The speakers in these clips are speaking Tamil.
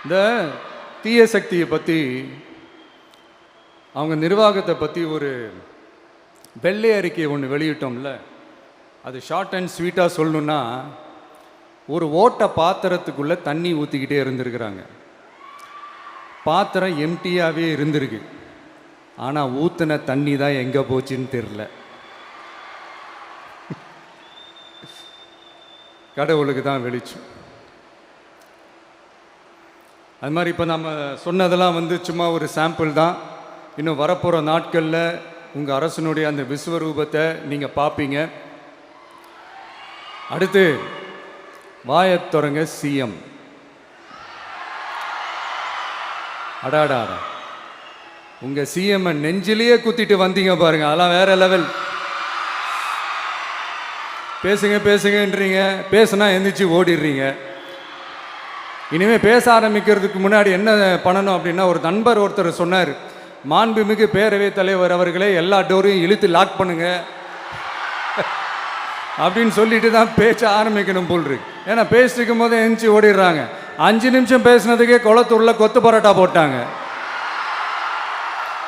இந்த தீய சக்தியை பற்றி, அவங்க நிர்வாகத்தை பற்றி ஒரு வெள்ளை அறிக்கையை ஒன்று வெளியிட்டோம்ல, அது ஷார்ட் அண்ட் ஸ்வீட்டாக சொல்லணுன்னா, ஒரு ஓட்ட பாத்திரத்துக்குள்ளே தண்ணி ஊற்றிக்கிட்டே இருந்திருக்கிறாங்க. பாத்திரம் எம்டியாகவே இருந்திருக்கு, ஆனால் ஊற்றின தண்ணி தான் எங்கே போச்சுன்னு தெரில. கடவுளுக்கு தான் வெளிச்சம். அது மாதிரி இப்போ நம்ம சொன்னதெல்லாம் சும்மா ஒரு சாம்பிள் தான். இன்னும் வரப்போகிற நாட்களில் உங்கள் அரசனுடைய அந்த விஸ்வரூபத்தை நீங்கள் பார்ப்பீங்க. அடுத்து வாயத்தொடங்க சிஎம். அடாடாடா, உங்கள் சிஎம் நெஞ்சிலேயே குத்திட்டு வந்தீங்க பாருங்க, அதெல்லாம் வேற லெவல். பேசுங்க பேசுங்கன்றீங்க, பேசுனா எந்திரிச்சு ஓடிடுறீங்க. இனிமேல் பேச ஆரம்பிக்கிறதுக்கு முன்னாடி என்ன பண்ணணும் அப்படின்னா, ஒரு நண்பர் ஒருத்தர் சொன்னார், மாண்புமிகு பேரவைத் தலைவர் அவர்களே எல்லா டோரையும் இழுத்து லாக் பண்ணுங்க அப்படின்னு சொல்லிட்டு தான் பேச்ச ஆரம்பிக்கணும் போல் இருக்கு. ஏன்னா பேசிட்டு இருக்கும் போதே எந்திரிச்சு ஓடிடுறாங்க. 5 நிமிஷம் பேசினதுக்கே குளத்தூர்ல கொத்து பரோட்டா போட்டாங்க.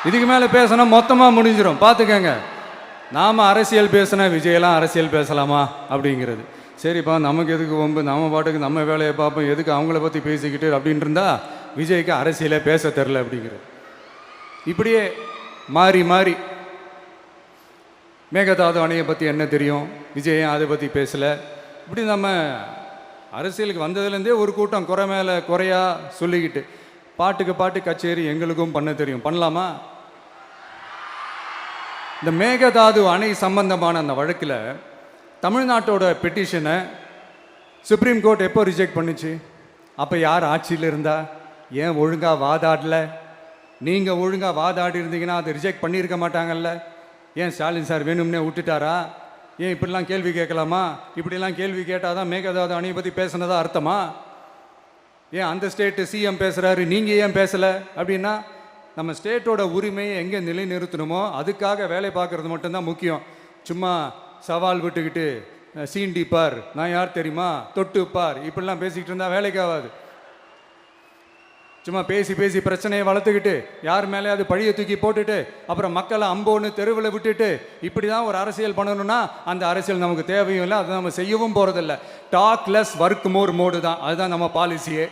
இதுக்கு மேலே பேசினா மொத்தமாக முடிஞ்சிடும், பார்த்துக்கங்க. நாம் அரசியல் பேசினா விஜயெல்லாம் அரசியல் பேசலாமா அப்படிங்கிறது. சரிப்பா, நமக்கு எதுக்கு வம்பு, நம்ம பாட்டுக்கு நம்ம வேலையை பார்ப்போம், எதுக்கு அவங்கள பற்றி பேசிக்கிட்டு அப்படின்னு இருந்தால் விஜய்க்கு அரசியலே பேச தெரில அப்படிங்கிறது. இப்படியே மாறி மாறி மேகதாது அணையை பற்றி என்ன தெரியும், விஜயம் அதை பற்றி பேசலை. இப்படி நம்ம அரசியலுக்கு வந்ததுலேருந்தே ஒரு கூட்டம் குறை மேலே குறையா சொல்லிக்கிட்டு, பாட்டுக்கு பாட்டு கச்சேரி எங்களுக்கும் பண்ண தெரியும், பண்ணலாமா? இந்த மேகதாது அணை சம்பந்தமான அந்த வழக்கில் தமிழ்நாட்டோட பெட்டிஷனை சுப்ரீம் கோர்ட் எப்போ ரிஜெக்ட் பண்ணுச்சு? அப்போ யார் ஆட்சியில் இருந்தா? ஏன் ஒழுங்காக வாதாடல? நீங்கள் ஒழுங்காக வாதாடி இருந்தீங்கன்னா அதை ரிஜெக்ட் பண்ணியிருக்க மாட்டாங்கல்ல. ஏன் ஸ்டாலின் சார் வேணும்னே விட்டுட்டாரா? ஏன் இப்படிலாம் கேள்வி கேட்கலாமா? இப்படிலாம் கேள்வி கேட்டால் தான் மேகதாது அணையை பற்றி பேசுனதா அர்த்தமா? ஏன் அந்த ஸ்டேட்டு சிஎம் பேசுகிறாரு, நீங்கள் ஏன் பேசலை அப்படின்னா, நம்ம ஸ்டேட்டோட உரிமையை எங்கே நிலைநிறுத்தணுமோ அதுக்காக வேலை பார்க்குறது மட்டும்தான் முக்கியம். சும்மா சவால் விட்டுக்கிட்டு சீண்டி பார், நான் யார் தெரியுமா, தொட்டு பார், இப்படிலாம் பேசிக்கிட்டு இருந்தால் வேலைக்கு ஆகாது. சும்மா பேசி பேசி பிரச்சனையை வளர்த்துக்கிட்டு யார் மேலே அது பழியை தூக்கி போட்டுட்டு அப்புறம் மக்களை அம்போன்னு தெருவில் விட்டுட்டு இப்படி தான் ஒரு அரசியல் பண்ணணும்னா அந்த அரசியல் நமக்கு தேவையும் இல்லை, அதை நம்ம செய்யவும் போகிறதில்ல. Talk less work more mode தான், அதுதான் நம்ம பாலிசியே.